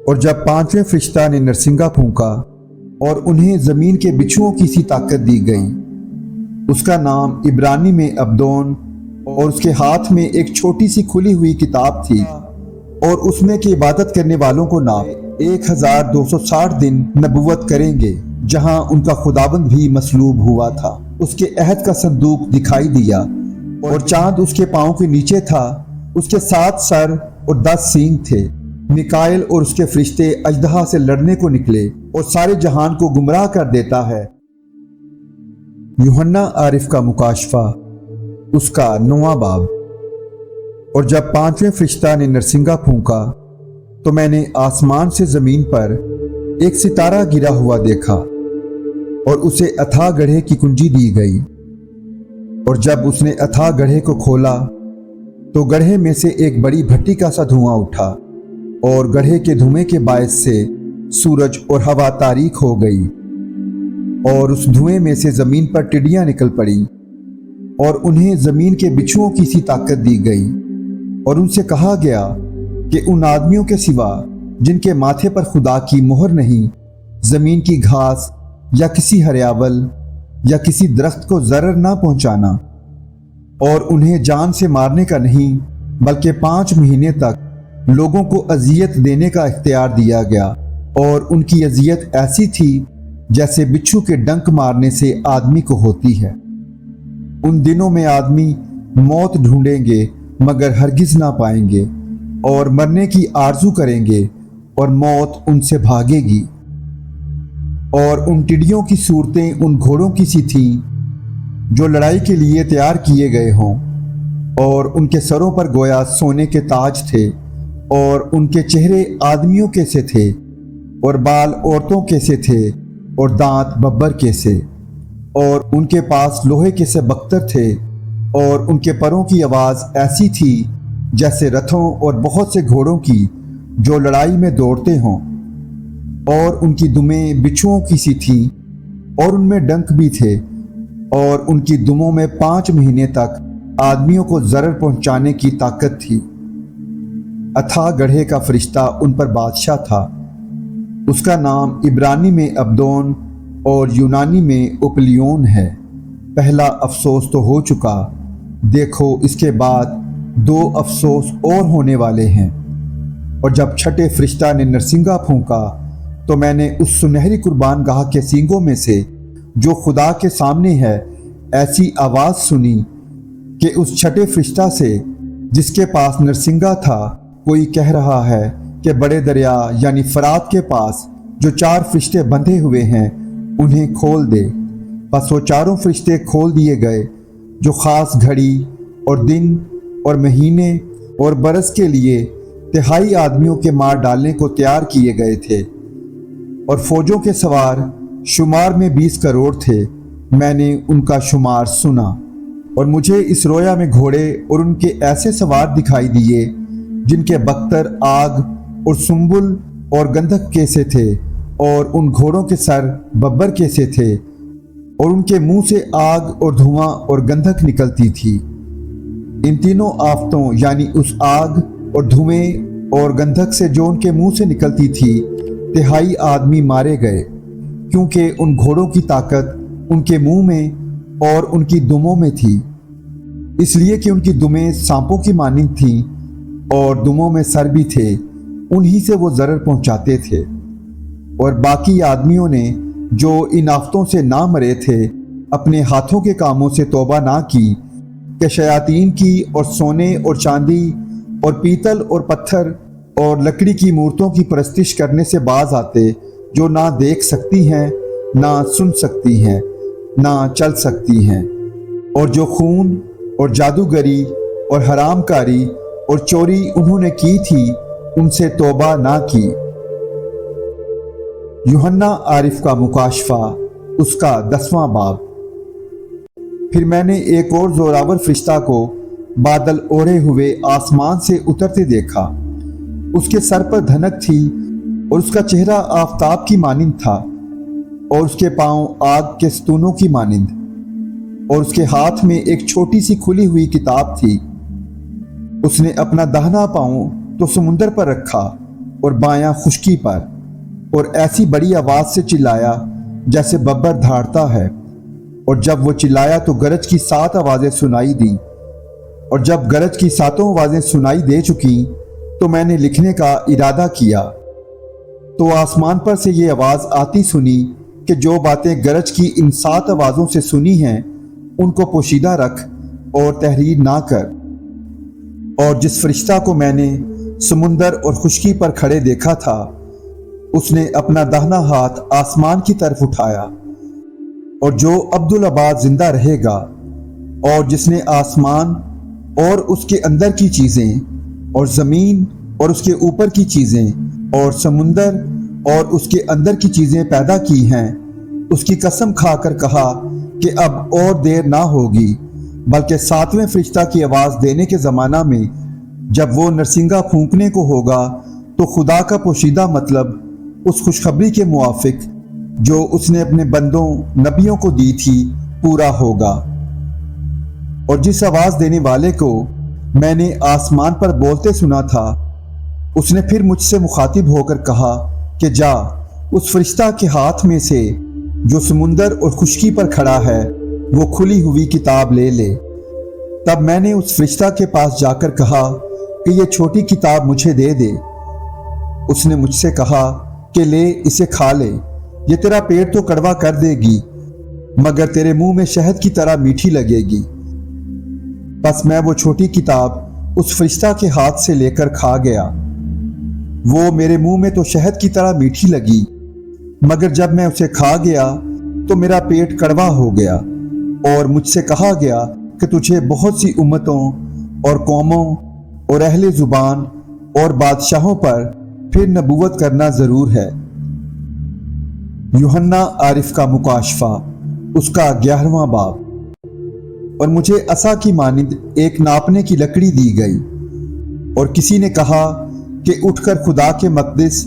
اور جب پانچویں فرشتہ نے نرسنگا پھونکا اور انہیں زمین کے بچھوؤں کی سی طاقت دی گئی۔ اس کا نام عبرانی میں ابدون اور اس کے ہاتھ میں ایک چھوٹی سی کھلی ہوئی کتاب تھی، اور اس میں کہ عبادت کرنے والوں کو ناپ 1260 دن نبوت کریں گے، جہاں ان کا خداوند بھی مصلوب ہوا تھا۔ اس کے عہد کا صندوق دکھائی دیا، اور چاند اس کے پاؤں کے نیچے تھا۔ اس کے 7 سر اور 10 سینگ تھے۔ میکائیل اور اس کے فرشتے اژدہا سے لڑنے کو نکلے اور سارے جہان کو گمراہ کر دیتا ہے۔ یوحنا عارف کا مکاشفہ، اس کا 9واں باب۔ اور جب پانچویں فرشتہ نے نرسنگا پھونکا تو میں نے آسمان سے زمین پر ایک ستارہ گرا ہوا دیکھا، اور اسے اتھا گڑھے کی کنجی دی گئی۔ اور جب اس نے اتھا گڑھے کو کھولا تو گڑھے میں سے ایک بڑی بھٹی کا سا دھواں اٹھا، اور گڑھے کے دھوئیں کے باعث سے سورج اور ہوا تاریک ہو گئی، اور اس دھوئیں میں سے زمین پر ٹڈیاں نکل پڑیں، اور انہیں زمین کے بچھوؤں کی سی طاقت دی گئی۔ اور ان سے کہا گیا کہ ان آدمیوں کے سوا جن کے ماتھے پر خدا کی مہر نہیں، زمین کی گھاس یا کسی ہریاول یا کسی درخت کو ضرر نہ پہنچانا، اور انہیں جان سے مارنے کا نہیں بلکہ 5 مہینے تک لوگوں کو اذیت دینے کا اختیار دیا گیا۔ اور ان کی اذیت ایسی تھی جیسے بچھو کے ڈنک مارنے سے آدمی کو ہوتی ہے۔ ان دنوں میں آدمی موت ڈھونڈیں گے مگر ہرگز نہ پائیں گے، اور مرنے کی آرزو کریں گے اور موت ان سے بھاگے گی۔ اور ان ٹڈیوں کی صورتیں ان گھوڑوں کی سی تھیں جو لڑائی کے لیے تیار کیے گئے ہوں، اور ان کے سروں پر گویا سونے کے تاج تھے، اور ان کے چہرے آدمیوں کے سے تھے، اور بال عورتوں کے سے تھے، اور دانت ببر کے سے، اور ان کے پاس لوہے کے سے بختر تھے، اور ان کے پروں کی آواز ایسی تھی جیسے رتھوں اور بہت سے گھوڑوں کی جو لڑائی میں دوڑتے ہوں، اور ان کی دمیں بچھوؤں کی سی تھیں، اور ان میں ڈنک بھی تھے، اور ان کی دموں میں 5 مہینے تک آدمیوں کو ضرر پہنچانے کی طاقت تھی۔ اتھا گڑھے کا فرشتہ ان پر بادشاہ تھا۔ اس کا نام عبرانی میں ابدون اور یونانی میں اوپلیون ہے۔ پہلا افسوس تو ہو چکا، دیکھو اس کے بعد 2 افسوس اور ہونے والے ہیں۔ اور جب چھٹے فرشتہ نے نرسنگا پھونکا تو میں نے اس سنہری قربان گاہ کے سینگوں میں سے جو خدا کے سامنے ہے ایسی آواز سنی کہ اس چھٹے فرشتہ سے جس کے پاس نرسنگا تھا کوئی کہہ رہا ہے کہ بڑے دریا یعنی فرات کے پاس جو 4 فرشتے بندھے ہوئے ہیں انہیں کھول دے۔ پس وہ 4 فرشتے کھول دیے گئے جو خاص گھڑی اور دن اور مہینے اور برس کے لیے 3 آدمیوں کے مار ڈالنے کو تیار کیے گئے تھے، اور فوجوں کے سوار شمار میں 20 کروڑ تھے۔ میں نے ان کا شمار سنا، اور مجھے اس رویا میں گھوڑے اور ان کے ایسے سوار دکھائی دیے جن کے بختر آگ اور سنبل اور گندھک کے سے تھے، اور ان گھوڑوں کے سر ببر کے سے تھے، اور ان کے منہ سے آگ اور دھواں اور گندھک نکلتی تھی۔ ان تینوں آفتوں یعنی اس آگ اور دھوئیں اور گندھک سے جو ان کے منہ سے نکلتی تھی 3 آدمی مارے گئے، کیونکہ ان گھوڑوں کی طاقت ان کے منہ میں اور ان کی دموں میں تھی، اس لیے کہ ان کی دمیں سانپوں کی مانند تھیں اور دموں میں سر بھی تھے، انہی سے وہ ضرر پہنچاتے تھے۔ اور باقی آدمیوں نے جو ان آفتوں سے نہ مرے تھے اپنے ہاتھوں کے کاموں سے توبہ نہ کی کہ شیاطین کی اور سونے اور چاندی اور پیتل اور پتھر اور لکڑی کی مورتوں کی پرستش کرنے سے باز آتے، جو نہ دیکھ سکتی ہیں، نہ سن سکتی ہیں، نہ چل سکتی ہیں، اور جو خون اور جادوگری اور حرام کاری اور چوری انہوں نے کی تھی ان سے توبہ نہ کی۔ یوحنا عارف کا مکاشفہ، اس کا 10واں باب۔ پھر میں نے ایک اور زوراور فرشتہ کو بادل اوڑھے ہوئے آسمان سے اترتے دیکھا۔ اس کے سر پر دھنک تھی اور اس کا چہرہ آفتاب کی مانند تھا، اور اس کے پاؤں آگ کے ستونوں کی مانند، اور اس کے ہاتھ میں ایک چھوٹی سی کھلی ہوئی کتاب تھی۔ اس نے اپنا داہنا پاؤں تو سمندر پر رکھا और बायां खुश्की पर, और ऐसी बड़ी आवाज से चिल्लाया जैसे बब्बर धाड़ता है। और जब वो चिल्लाया तो गरज की 7 आवाजें सुनाई दी। और जब गरज की 7 आवाजें सुनाई दे चुकी तो मैंने लिखने का इरादा किया। तो आसमान पर से ये आवाज आती सुनी कि जो बातें गरज की इन 7 आवाज़ों से सुनी हैं उनको पोशीदा रख और तहरीर ना कर। और जिस फरिश्ता को मैंने समुंदर और खुश्की पर खड़े देखा था उसने अपना दाहिना हाथ आसमान की तरफ उठाया, और जो अब्दुल अबाद जिंदा रहेगा, और जिसने आसमान और उसके अंदर की चीज़ें और ज़मीन और उसके ऊपर की चीज़ें और समुंदर और उसके अंदर की चीज़ें पैदा की हैं, उसकी कसम खाकर कहा कि अब और देर ना होगी, बल्कि 7वें फरिश्ता की आवाज़ देने के ज़माना में जब वो नरसिंगा फूंकने को होगा तो खुदा का पोशीदा मतलब उस खुशखबरी के मुआफिक जो उसने अपने बंदों नबियों को दी थी पूरा होगा। और जिस आवाज़ देने वाले को मैंने आसमान पर बोलते सुना था उसने फिर मुझसे मुखातिब होकर कहा कि जा उस फरिश्ता के हाथ में से जो समुंदर और खुश्की पर खड़ा है वो खुली हुई किताब ले ले। तब मैंने उस फरिश्ता के पास जाकर कहा कि ये छोटी किताब मुझे दे दे। उसने मुझसे कहा कि ले इसे खा ले, ये तेरा पेट तो कड़वा कर देगी मगर तेरे मुंह में शहद की तरह मीठी लगेगी। बस मैं वो छोटी किताब उस फरिश्ता के हाथ से लेकर खा गया। वो मेरे मुंह में तो शहद की तरह मीठी लगी, मगर जब मैं उसे खा गया तो मेरा पेट कड़वा हो गया। और मुझसे कहा गया कि तुझे बहुत सी उम्मतों और कौमों और अहले जुबान और बादशाहों पर फिर नबूवत करना ज़रूर है। यूहन्ना आरिफ का मुकाशफा, उसका 11वां बाब। और मुझे असा की मानिंद एक नापने की लकड़ी दी गई, और किसी ने कहा कि उठकर खुदा के मकदस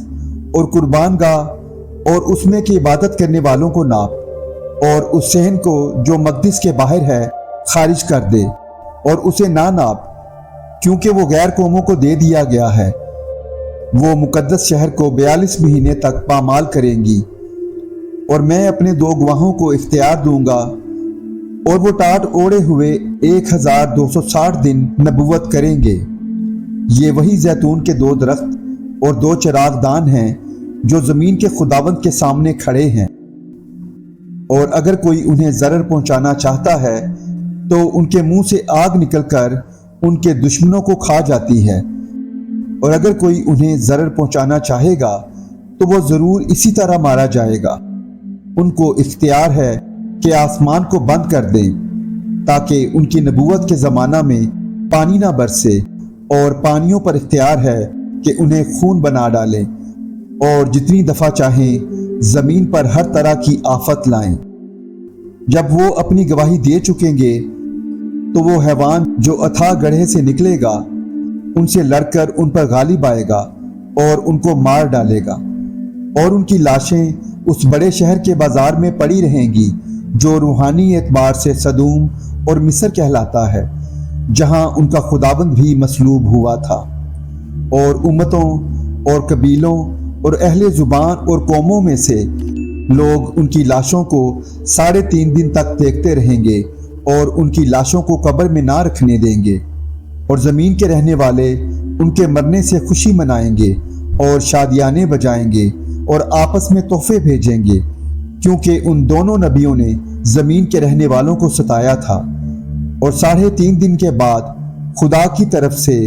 और कुर्बानगाह और उसमें की इबादत करने वालों को नाप, और उस सहन को जो मकदस के बाहर है खारिज कर दे, और उसे ना नाप क्योंकि वो गैर कौमों को दे दिया गया है। वो मुकद्दस शहर को 42 महीने तक पामाल करेंगी, और मैं अपने 2 गवाहों को इख्तियार दूंगा, और वो टाट ओढ़े हुए 1260 दिन नबूवत करेंगे। ये वही जैतून के 2 दरख्त और 2 चरागदान हैं जो ज़मीन के खुदावंद के सामने खड़े हैं। और अगर कोई उन्हें ज़रर पहुंचाना चाहता है तो उनके मुंह से आग निकलकर उनके दुश्मनों को खा जाती है, और अगर कोई उन्हें ज़रर पहुंचाना चाहेगा तो वो ज़रूर इसी तरह मारा जाएगा। उनको इख्तियार है कि आसमान को बंद कर दें ताकि उनकी नबूवत के ज़माना में पानी ना बरसे, और पानियों पर इख्तियार है कि उन्हें खून बना डालें, और जितनी दफ़ा चाहें ज़मीन पर हर तरह की आफत लाएं। जब वो अपनी गवाही दे चुकेंगे तो वो हैवान जो अथाह गड्ढे से निकलेगा उनसे लड़कर उन पर गालिब आएगा और उनको मार डालेगा, और उनकी लाशें उस बड़े शहर के बाजार में पड़ी रहेंगी जो रूहानी एतबार से सदूम और मिस्र कहलाता है, जहां उनका खुदाबंद भी मसलूब हुआ था। और उम्मतों और कबीलों और अहले जुबान और कौमों में से लोग उनकी लाशों को 3.5 दिन तक देखते रहेंगे और उनकी लाशों को कब्र में ना रखने देंगे। और ज़मीन के रहने वाले उनके मरने से खुशी मनाएंगे और शादियाने बजाएंगे और आपस में तोहफे भेजेंगे, क्योंकि उन दोनों नबियों ने ज़मीन के रहने वालों को सताया था। और 3.5 दिन के बाद खुदा की तरफ से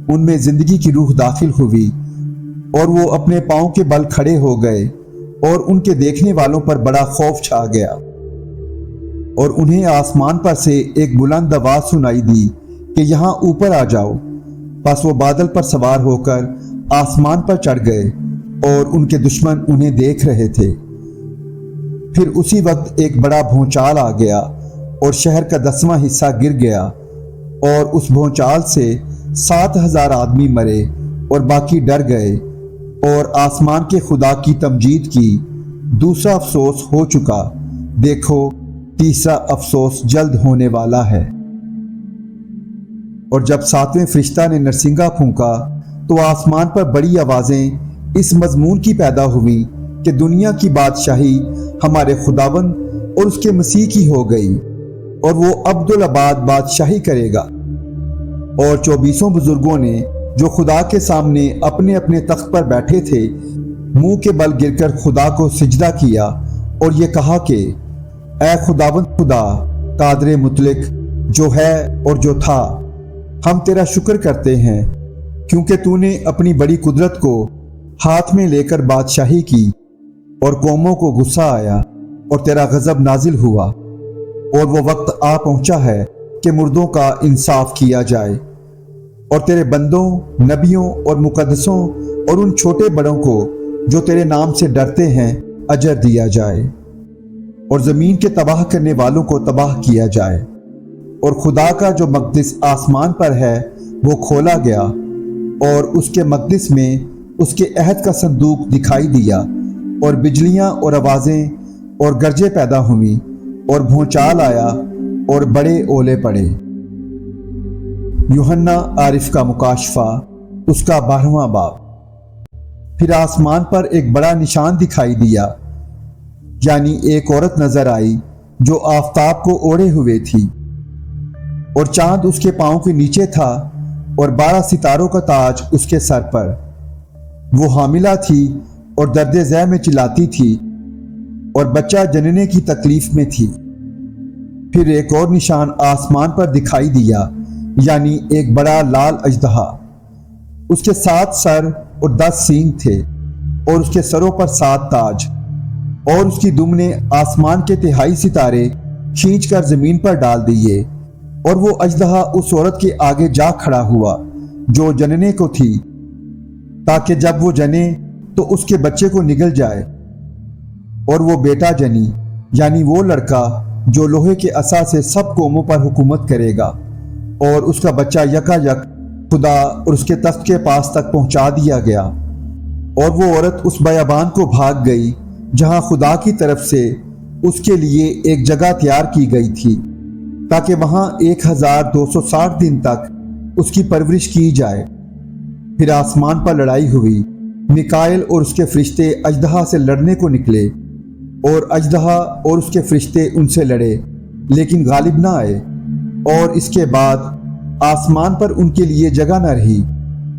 उनमें ज़िंदगी की रूह दाखिल हुई, और वो अपने पाँव के बल खड़े हो गए, और उनके देखने वालों पर बड़ा खौफ छा गया। और उन्हें आसमान पर से एक बुलंद आवाज़ सुनाई दी कि यहाँ ऊपर आ जाओ। बस वो बादल पर सवार होकर आसमान पर चढ़ गए, और उनके दुश्मन उन्हें देख रहे थे। फिर उसी वक्त एक बड़ा भूचाल आ गया, और शहर का 10वां हिस्सा गिर गया, और उस भूचाल से 7,000 आदमी मरे और बाकी डर गए, और आसमान के खुदा की तमजीद की। दूसरा अफसोस हो चुका, देखो तीसरा अफसोस जल्द होने वाला है। और जब 7वें फरिश्ता ने नरसिंगा फूंका तो आसमान पर बड़ी आवाज़ें इस मजमून की पैदा हुई कि दुनिया की बादशाही हमारे खुदावंद और उसके मसीह की हो गई और वो अब्दुल आबाद बादशाही करेगा। और 24 बुजुर्गों ने जो खुदा के सामने अपने अपने तख्त पर बैठे थे मुंह के बल गिरकर खुदा को सिजदा किया और ये कहा कि ऐ खुदावंद खुदा कादरे मुतलिक जो है और जो था, हम तेरा शुक्र करते हैं क्योंकि तूने अपनी बड़ी कुदरत को हाथ में लेकर बादशाही की और कौमों को गुस्सा आया और तेरा गजब नाजिल हुआ और वो वक्त आ पहुंचा है कि मुर्दों का इंसाफ किया जाए और तेरे बंदों, नबियों और मुकद्दसों और उन छोटे बड़ों को जो तेरे नाम से डरते हैं अजर दिया जाए और ज़मीन के तबाह करने वालों को तबाह किया जाए। और खुदा का जो मक़दिस आसमान पर है वो खोला गया और उसके मक़दिस में उसके अहद का संदूक दिखाई दिया और बिजलियां और आवाज़ें और गरजे पैदा हुई और भूचाल आया और बड़े ओले पड़े। यूहन्ना आरिफ का मुकाशफा उसका 12वां बाब। फिर आसमान पर एक बड़ा निशान दिखाई दिया, यानी एक औरत नजर आई जो आफताब को ओढ़े हुए थी और चांद उसके पांव के नीचे था और 12 सितारों का ताज उसके सर पर। वो हामिला थी और दर्द ज़ै में चिल्लाती थी और बच्चा जनने की तकलीफ में थी। फिर एक और निशान आसमान पर दिखाई दिया, यानी एक बड़ा लाल अजदहा। उसके 7 सर और 10 सींग थे और उसके सरों पर 7 ताज और उसकी दुम ने आसमान के 3 सितारे खींचकर जमीन पर डाल दिए और वो अजदहा उस औरत के आगे जा खड़ा हुआ जो जनने को थी, ताकि जब वो जने तो उसके बच्चे को निगल जाए। और वो बेटा जनी, यानी वो लड़का जो लोहे के असा से सब कौमों पर हुकूमत करेगा, और उसका बच्चा यकायक खुदा और उसके तख्त के पास तक पहुंचा दिया गया। और वो औरत उस बयाबान को भाग गई जहां खुदा की तरफ से उसके लिए एक जगह तैयार की गई थी, ताकि वहां 1260 दिन तक उसकी परवरिश की जाए। फिर आसमान पर लड़ाई हुई। मिकाएल और उसके फरिश्ते अजदहा से लड़ने को निकले और अजदहा और उसके फरिश्ते उनसे लड़े, लेकिन गालिब ना आए। और इसके बाद आसमान पर उनके लिए जगह न रही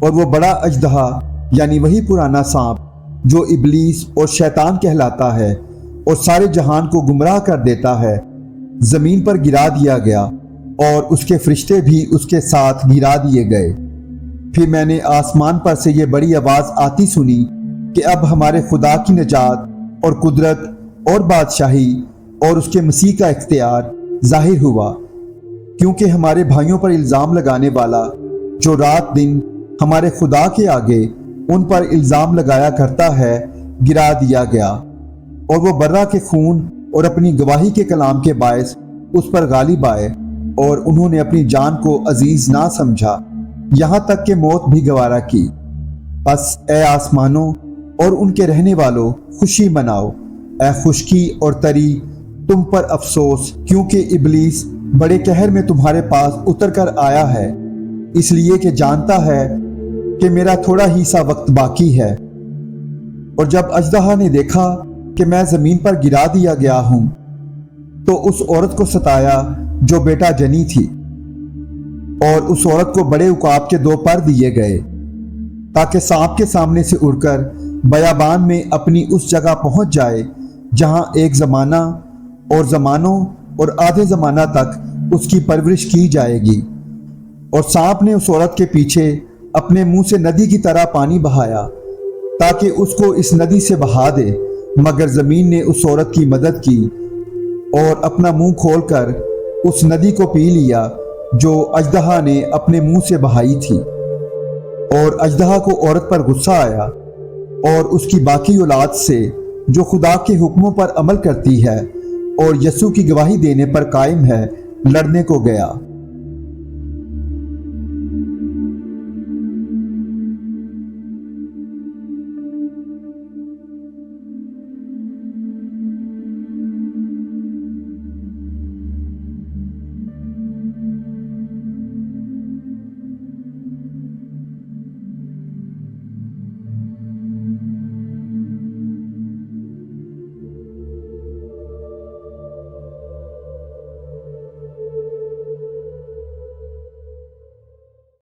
और वो बड़ा अजदहा, यानी वही पुराना सांप जो इबलीस और शैतान कहलाता है और सारे जहान को गुमराह कर देता है, जमीन पर गिरा दिया गया और उसके फरिश्ते भी उसके साथ गिरा दिए गए। फिर मैंने आसमान पर से ये बड़ी आवाज़ आती सुनी कि अब हमारे खुदा की निजात और कुदरत और बादशाही और उसके मसीह का इख्तियार जाहिर हुआ, क्योंकि हमारे भाइयों पर इल्ज़ाम लगाने वाला जो रात दिन हमारे खुदा के आगे उन पर इल्ज़ाम लगाया करता है गिरा दिया गया। और वो बर्रा के खून और अपनी गवाही के कलाम के बायस उस पर गालिब आए और उन्होंने अपनी जान को अजीज ना समझा, यहाँ तक कि मौत भी गवारा की। बस ए आसमानों और उनके रहने वालों खुशी मनाओ, ए खुशकी और तरी तुम पर अफसोस, क्योंकि इबलीस बड़े कहर में तुम्हारे पास उतर कर आया है, इसलिए कि जानता है कि मेरा थोड़ा ही सा वक्त बाकी है। और जब अजदहा ने देखा कि मैं जमीन पर गिरा दिया गया हूं, तो उस औरत को सताया जो बेटा जनी थी, और उस औरत को बड़े उकाब के 2 पर दिए गए, ताकि सांप के सामने से उड़कर बयाबान में अपनी उस जगह पहुंच जाए जहां एक ज़माना और ज़मानों और आधे ज़माना तक उसकी परवरिश की जाएगी। और सांप ने उस औरत के पीछे अपने मुंह से नदी की तरह पानी बहाया, ताकि उसको इस नदी से बहा दे, मगर ज़मीन ने उस औरत की मदद की और अपना मुंह खोलकर उस नदी को पी लिया जो अजदहा ने अपने मुंह से बहाई थी। और अजदहा को औरत पर गुस्सा आया और उसकी बाकी औलाद से जो खुदा के हुक्मों पर अमल करती है और यसू की गवाही देने पर कायम है, लड़ने को गया।